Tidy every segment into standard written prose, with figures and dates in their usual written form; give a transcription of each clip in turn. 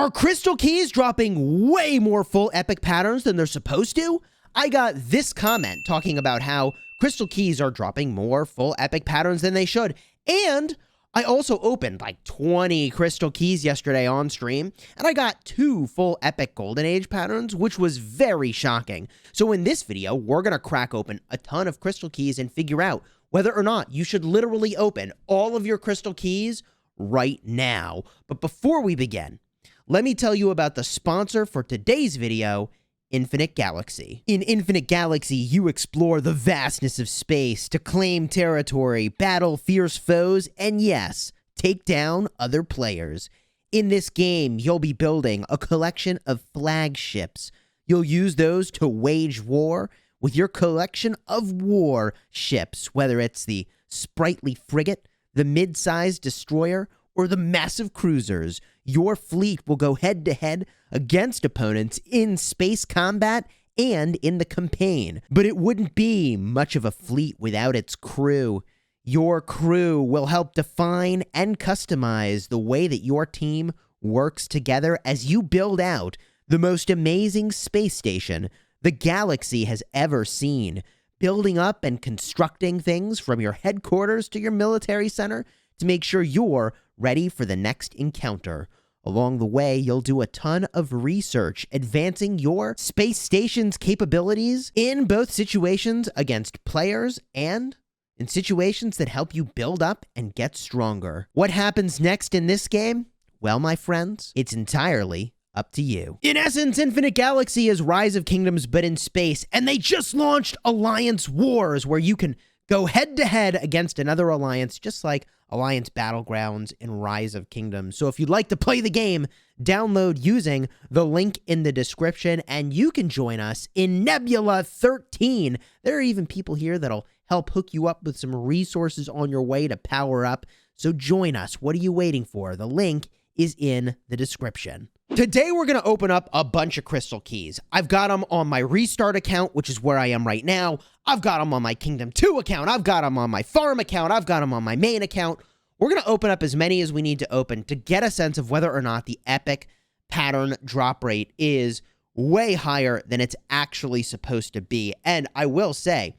Are crystal keys dropping way more full epic patterns than they're supposed to? I got this comment talking about how crystal keys are dropping more full epic patterns than they should. And I also opened like 20 crystal keys yesterday on stream, and I got 2 full epic golden age patterns, which was very shocking. So in this video, we're going to crack open a ton of crystal keys and figure out whether or not you should literally open all of your crystal keys right now. But before we begin, let me tell you about the sponsor for today's video, Infinite Galaxy. In Infinite Galaxy, you explore the vastness of space to claim territory, battle fierce foes, and yes, take down other players. In this game, you'll be building a collection of flagships. You'll use those to wage war with your collection of war ships, whether it's the sprightly frigate, the mid-sized destroyer, or the massive cruisers. Your fleet will go head-to-head against opponents in space combat and in the campaign. But it wouldn't be much of a fleet without its crew. Your crew will help define and customize the way that your team works together as you build out the most amazing space station the galaxy has ever seen. Building up and constructing things from your headquarters to your military center to make sure you're ready for the next encounter. Along the way, you'll do a ton of research, advancing your space station's capabilities in both situations against players and in situations that help you build up and get stronger. What happens next in this game? Well, my friends, it's entirely up to you. In essence, Infinite Galaxy is Rise of Kingdoms, but in space, and they just launched Alliance Wars, where you can go head-to-head against another alliance, just like Alliance Battlegrounds and Rise of Kingdoms. So if you'd like to play the game, download using the link in the description, and you can join us in Nebula 13. There are even people here that'll help hook you up with some resources on your way to power up. So join us. What are you waiting for? The link is in the description. Today, we're going to open up a bunch of crystal keys. I've got them on my restart account, which is where I am right now. I've got them on my Kingdom 2 account. I've got them on my farm account. I've got them on my main account. We're going to open up as many as we need to open to get a sense of whether or not the epic pattern drop rate is way higher than it's actually supposed to be. And I will say,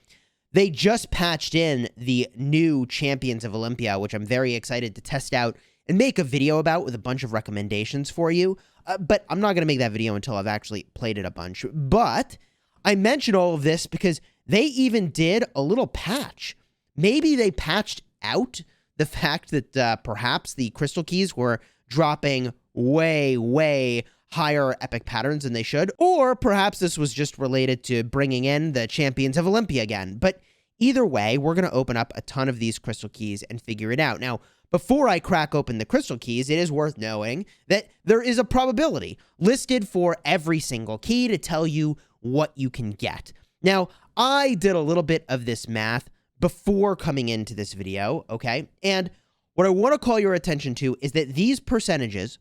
they just patched in the new Champions of Olympia, which I'm very excited to test out and make a video about with a bunch of recommendations for you. But I'm not going to make that video until I've actually played it a bunch. But I mention all of this because they even did a little patch. Maybe they patched out the fact that perhaps the crystal keys were dropping way higher epic patterns than they should. Or perhaps this was just related to bringing in the Champions of Olympia again. But either way, we're going to open up a ton of these crystal keys and figure it out. Now, before I crack open the crystal keys, it is worth knowing that there is a probability listed for every single key to tell you what you can get. Now, I did a little bit of this math before coming into this video, okay? And what I want to call your attention to is that these percentages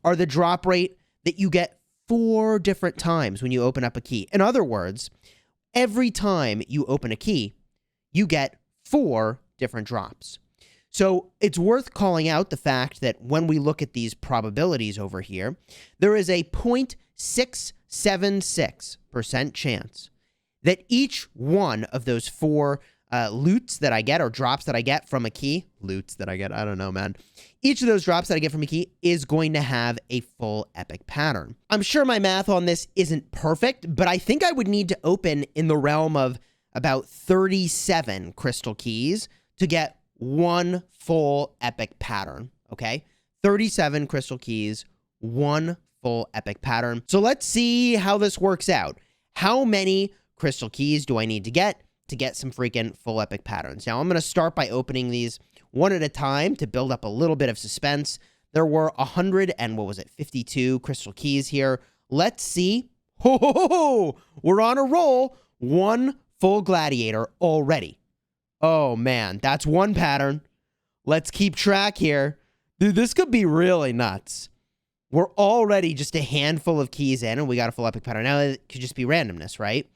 are the drop rate that you get 4 different times when you open up a key. In other words, every time you open a key, you get 4 different drops. So it's worth calling out the fact that when we look at these probabilities over here, there is a 0.676% chance that each one of those 4 loots that I get, or drops that I get from a key, I don't know, man. Each of those drops that I get from a key is going to have a full epic pattern. I'm sure my math on this isn't perfect, but I think I would need to open in the realm of about 37 crystal keys to get 1 full epic pattern, okay? 37 crystal keys, 1 full epic pattern. So let's see how this works out. How many crystal keys do I need to get some freaking full epic patterns? Now, I'm going to start by opening these one at a time to build up a little bit of suspense. There were 52 crystal keys here. Let's see. We're on a roll. 1 full gladiator already. Oh, man, that's 1 pattern. Let's keep track here. Dude, this could be really nuts. We're already just a handful of keys in, and we got a full epic pattern. Now, it could just be randomness, right?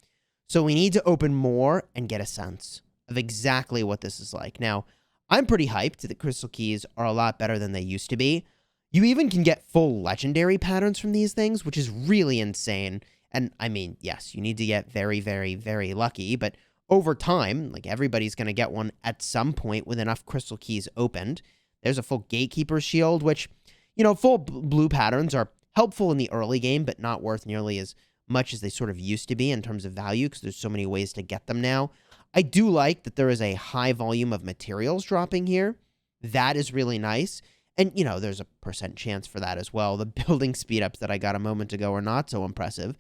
So we need to open more and get a sense of exactly what this is like. Now, I'm pretty hyped that crystal keys are a lot better than they used to be. You even can get full legendary patterns from these things, which is really insane. And I mean, yes, you need to get very, very, very lucky, but over time, like everybody's going to get one at some point with enough crystal keys opened. There's a full gatekeeper shield, which, you know, full blue patterns are helpful in the early game, but not worth nearly as much as they sort of used to be in terms of value because there's so many ways to get them now. I do like that there is a high volume of materials dropping here. That is really nice. And, you know, there's a % chance for that as well. The building speed ups that I got a moment ago are not so impressive.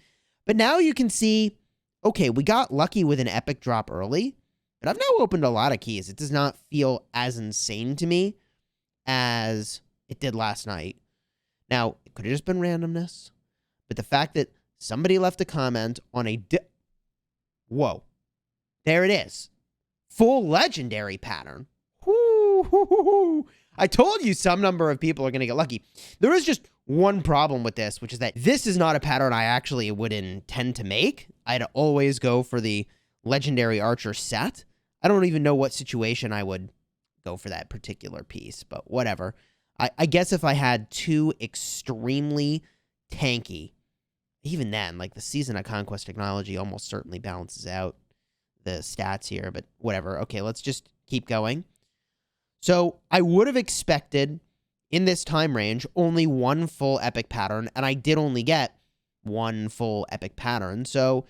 But now you can see, okay, we got lucky with an epic drop early, but I've now opened a lot of keys. It does not feel as insane to me as it did last night. Now, it could have just been randomness, but the fact that somebody left a comment on a... Whoa. There it is. Full legendary pattern. Woo-hoo-hoo-hoo. I told you some number of people are going to get lucky. There is just one problem with this, which is that this is not a pattern I actually would intend to make. I'd always go for the legendary archer set. I don't even know what situation I would go for that particular piece, but whatever. I guess if I had two extremely tanky, even then, like the Season of Conquest technology almost certainly balances out the stats here, but whatever. Okay, let's just keep going. So I would have expected in this time range only one full epic pattern, and I did only get one full epic pattern. So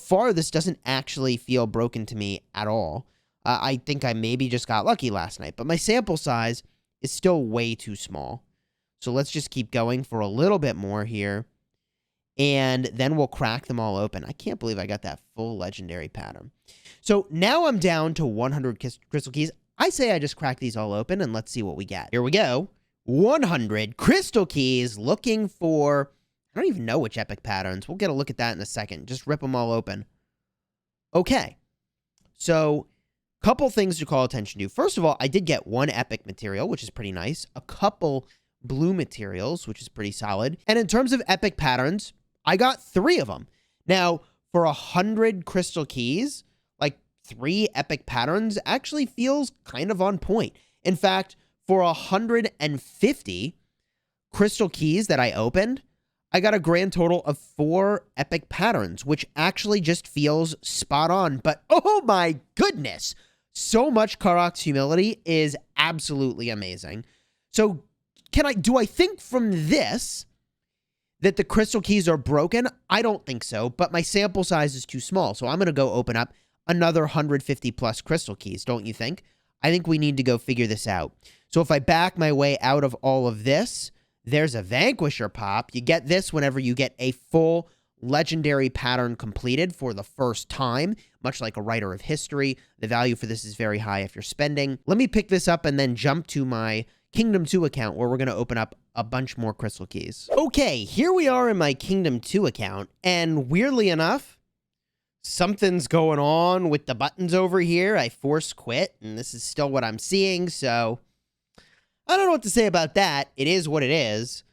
far, this doesn't actually feel broken to me at all. I think I maybe just got lucky last night, but my sample size is still way too small. So let's just keep going for a little bit more here, and then we'll crack them all open. I can't believe I got that full legendary pattern. So now I'm down to 100 crystal keys. I say I just crack these all open, and let's see what we get. Here we go. 100 crystal keys looking for... I don't even know which epic patterns. We'll get a look at that in a second. Just rip them all open. Okay. So, couple things to call attention to. First of all, I did get one epic material, which is pretty nice. A couple blue materials, which is pretty solid. And in terms of epic patterns, I got 3 of them. Now, for 100 crystal keys, like 3 epic patterns actually feels kind of on point. In fact, for 150 crystal keys that I opened, I got a grand total of 4 epic patterns, which actually just feels spot on. But oh my goodness, so much Karuak's humility is absolutely amazing. So do I think from this that the crystal keys are broken? I don't think so, but my sample size is too small. So I'm going to go open up another 150 plus crystal keys, don't you think? I think we need to go figure this out. So if I back my way out of all of this, there's a Vanquisher pop. You get this whenever you get a full legendary pattern completed for the first time, much like a writer of history. The value for this is very high if you're spending. Let me pick this up and then jump to my Kingdom 2 account where we're going to open up a bunch more crystal keys. Okay, here we are in my Kingdom 2 account, and weirdly enough, something's going on with the buttons over here. I force quit, and this is still what I'm seeing, so I don't know what to say about that. It is what it is.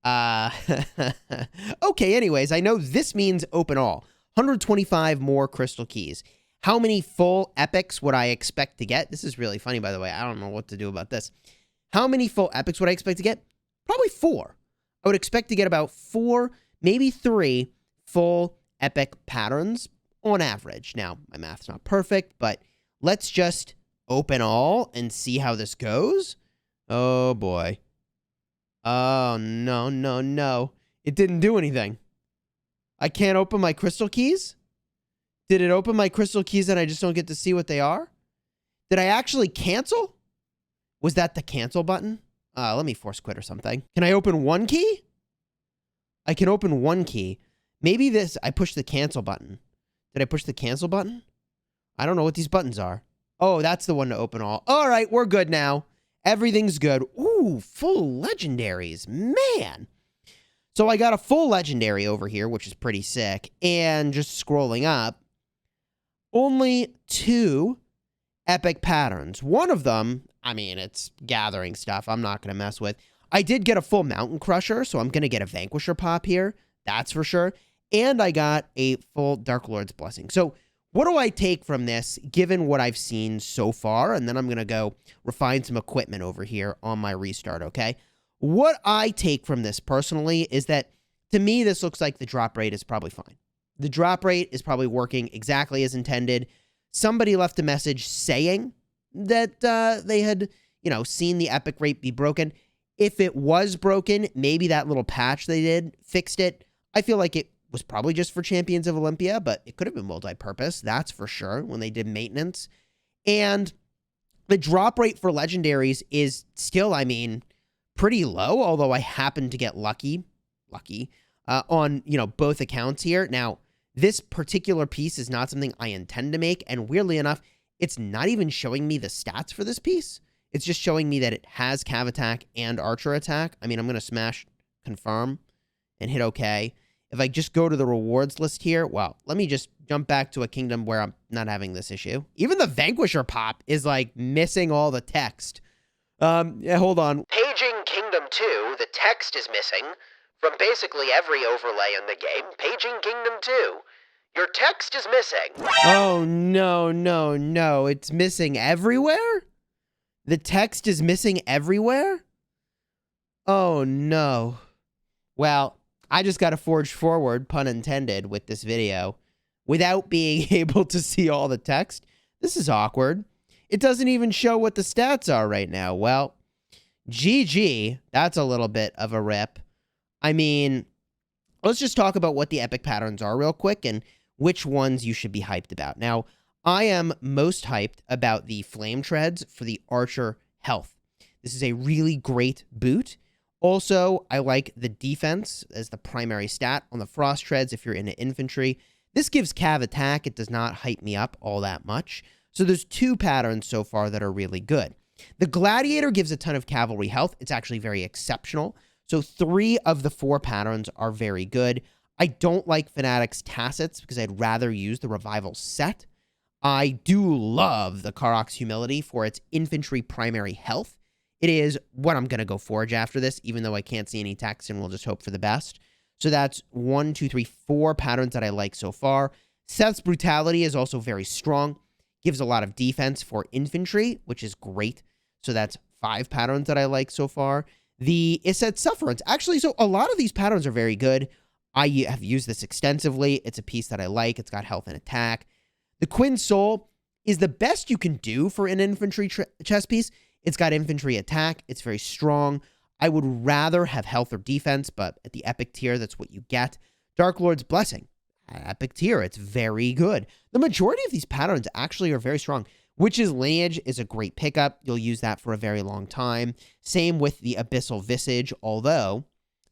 Okay, anyways, I know this means open all. 125 more crystal keys. How many full epics would I expect to get? This is really funny, by the way. I don't know what to do about this. How many full epics would I expect to get? Probably 4. I would expect to get about 4, maybe 3 full epic patterns on average. Now, my math's not perfect, but let's just open all and see how this goes. Oh, boy. Oh, no, no, no. It didn't do anything. I can't open my crystal keys? Did it open my crystal keys and I just don't get to see what they are? Did I actually cancel? Was that the cancel button? Let me force quit or something. Can I open one key? I can open one key. Maybe this, I pushed the cancel button. Did I push the cancel button? I don't know what these buttons are. Oh, that's the one to open all. All right, we're good now. Everything's good. Ooh, full legendaries. Man. So I got a full legendary over here, which is pretty sick. And just scrolling up, only 2 epic patterns. One of them, I mean, it's gathering stuff I'm not going to mess with. I did get a full Mountain Crusher, so I'm going to get a Vanquisher pop here. That's for sure. And I got a full Dark Lord's Blessing. So what do I take from this, given what I've seen so far? And then I'm going to go refine some equipment over here on my restart, okay? What I take from this personally is that, to me, this looks like the drop rate is probably fine. The drop rate is probably working exactly as intended. Somebody left a message saying that they had, seen the epic rate be broken. If it was broken, maybe that little patch they did fixed it. I feel like it was probably just for Champions of Olympia, but it could have been multi-purpose, that's for sure, when they did maintenance. And the drop rate for legendaries is still, pretty low, although I happen to get lucky on, both accounts here. Now, this particular piece is not something I intend to make, and weirdly enough, it's not even showing me the stats for this piece. It's just showing me that it has cav attack and archer attack. I'm going to smash confirm and hit OK. If I just go to the rewards list here, well, let me just jump back to a kingdom where I'm not having this issue. Even the Vanquisher pop is like missing all the text. Yeah, hold on. Paging Kingdom 2, the text is missing from basically every overlay in the game. Paging Kingdom 2, your text is missing. Oh, no. It's missing everywhere? The text is missing everywhere? Oh, no. Well, I just got to forge forward, pun intended, with this video without being able to see all the text. This is awkward. It doesn't even show what the stats are right now. Well, GG. That's a little bit of a rip. Let's just talk about what the epic patterns are real quick and which ones you should be hyped about. Now, I am most hyped about the Flame Treads for the Archer health. This is a really great boot. Also, I like the defense as the primary stat on the Frost Treads if you're into infantry. This gives cav attack. It does not hype me up all that much. So there's two patterns so far that are really good. The Gladiator gives a ton of cavalry health. It's actually very exceptional. So 3 of the 4 patterns are very good. I don't like Fanatic's Tacits because I'd rather use the Revival set. I do love the Karuak's Humility for its infantry primary health. It is what I'm going to go forge after this, even though I can't see any text, and we'll just hope for the best. So that's 1, 2, 3, 4 patterns that I like so far. Seth's Brutality is also very strong. Gives a lot of defense for infantry, which is great. So that's 5 patterns that I like so far. The Iset's Sufferance. Actually, so a lot of these patterns are very good. I have used this extensively. It's a piece that I like. It's got health and attack. The Quinn Soul is the best you can do for an infantry chess piece. It's got infantry attack. It's very strong. I would rather have health or defense, but at the epic tier, that's what you get. Dark Lord's Blessing. At epic tier, it's very good. The majority of these patterns actually are very strong. Witch's Lineage is a great pickup. You'll use that for a very long time. Same with the Abyssal Visage, although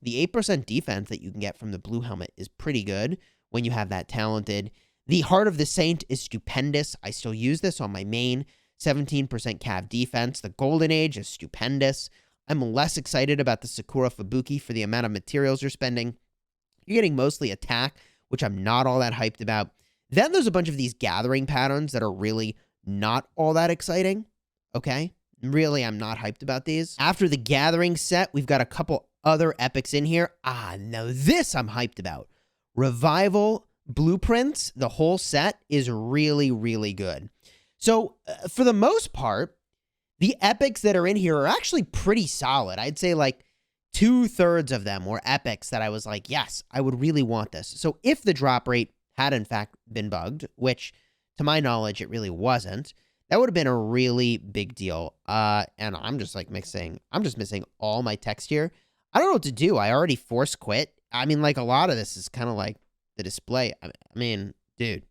the 8% defense that you can get from the blue helmet is pretty good when you have that talented. The Heart of the Saint is stupendous. I still use this on my main. 17% cav defense. The Golden Age is stupendous. I'm less excited about the Sakura Fubuki for the amount of materials you're spending. You're getting mostly attack, which I'm not all that hyped about. Then there's a bunch of these gathering patterns that are really not all that exciting. Okay? Really, I'm not hyped about these. After the gathering set, we've got a couple other epics in here. Now this I'm hyped about. Revival Blueprints, the whole set is really, really good. So for the most part, the epics that are in here are actually pretty solid. I'd say like 2/3 of them were epics that I was like, yes, I would really want this. So if the drop rate had in fact been bugged, which to my knowledge, it really wasn't, that would have been a really big deal. And I'm just like missing all my text here. I don't know what to do. I already force quit. Like a lot of this is kind of like the display. Dude,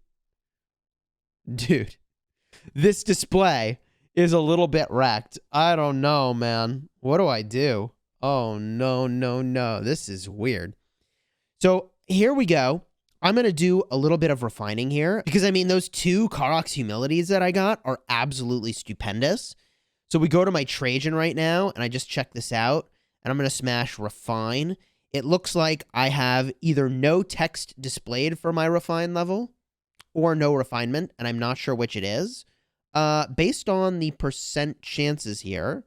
this display is a little bit wrecked. I don't know, man. What do I do? Oh, no. This is weird. So here we go. I'm going to do a little bit of refining here because, those 2 Karuak's Humilities that I got are absolutely stupendous. So we go to my Trajan right now, and I just check this out, and I'm going to smash Refine. It looks like I have either no text displayed for my Refine level or no refinement, and I'm not sure which it is. Based on the percent chances here,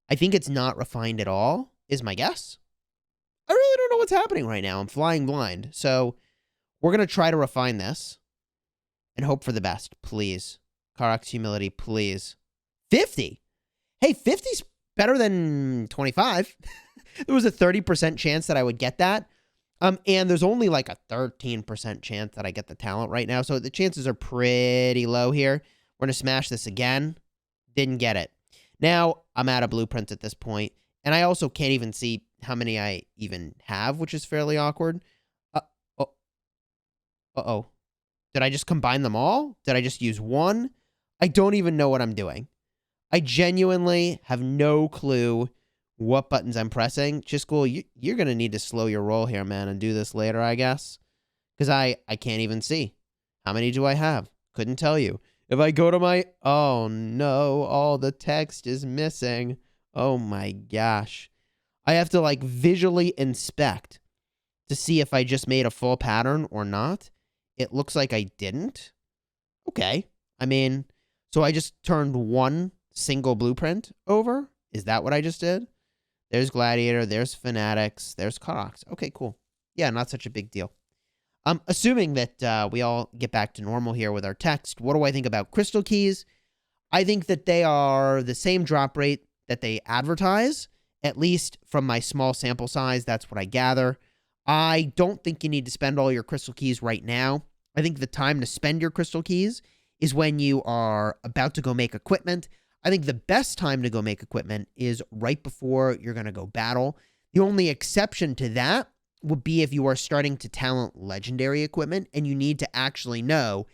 I think it's not refined at all, is my guess. I really don't know what's happening right now. I'm flying blind. So we're going to try to refine this and hope for the best, please. Karuak's Humility, please. 50. Hey, 50's better than 25. There was a 30% chance that I would get that. And there's only like a 13% chance that I get the talent right now. So the chances are pretty low here. We're going to smash this again. Didn't get it. Now I'm out of blueprints at this point. And I also can't even see how many I even have, which is fairly awkward. Uh-oh. Did I just combine them all? Did I just use one? I don't even know what I'm doing. I genuinely have no clue what buttons I'm pressing. Chisgule, you're going to need to slow your roll here, man, and do this later, I guess. Because I can't even see. How many do I have? Couldn't tell you. If I go to my... Oh, no. All the text is missing. Oh, my gosh. I have to, like, visually inspect to see if I just made a full pattern or not. It looks like I didn't. Okay. I mean, so I just turned one single blueprint over? Is that what I just did? There's Gladiator, there's Fanatics, there's Karuak. Okay, cool. Yeah, not such a big deal. Assuming that we all get back to normal here with our text, what do I think about crystal keys? I think that they are the same drop rate that they advertise, at least from my small sample size. That's what I gather. I don't think you need to spend all your crystal keys right now. I think the time to spend your crystal keys is when you are about to go make equipment. I think the best time to go make equipment is right before you're going to go battle. The only exception to that would be if you are starting to talent legendary equipment and you need to actually know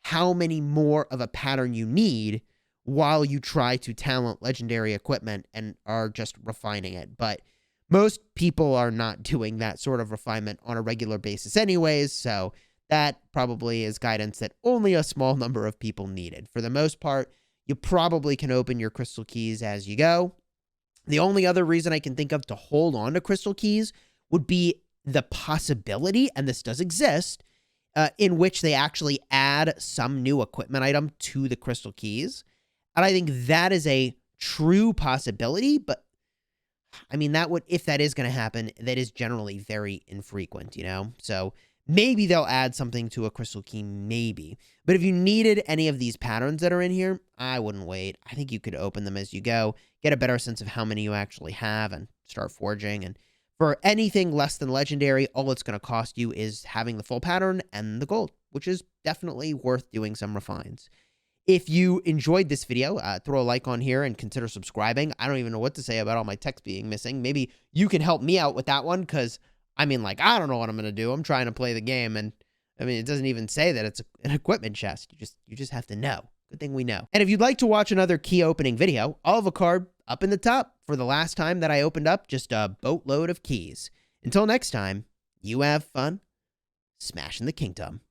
how many more of a pattern you need while you try to talent legendary equipment and are just refining it. But most people are not doing that sort of refinement on a regular basis anyways, so that probably is guidance that only a small number of people needed. For the most part, you probably can open your crystal keys as you go. The only other reason I can think of to hold on to crystal keys would be the possibility, and this does exist, in which they actually add some new equipment item to the crystal keys. And I think that is a true possibility, but I mean, that would, if that is going to happen, that is generally very infrequent, you know? So maybe they'll add something to a crystal key, maybe. But if you needed any of these patterns that are in here, I wouldn't wait. I think you could open them as you go, get a better sense of how many you actually have, and start forging. And for anything less than legendary, all it's going to cost you is having the full pattern and the gold, which is definitely worth doing some refines. If you enjoyed this video, throw a like on here and consider subscribing. I don't even know what to say about all my text being missing. Maybe you can help me out with that one, because, I mean, like, I don't know what I'm going to do. I'm trying to play the game, and, I mean, it doesn't even say that it's an equipment chest. You just have to know. Good thing we know. And if you'd like to watch another key opening video, I'll have a card up in the top for the last time that I opened up just a boatload of keys. Until next time, you have fun smashing the kingdom.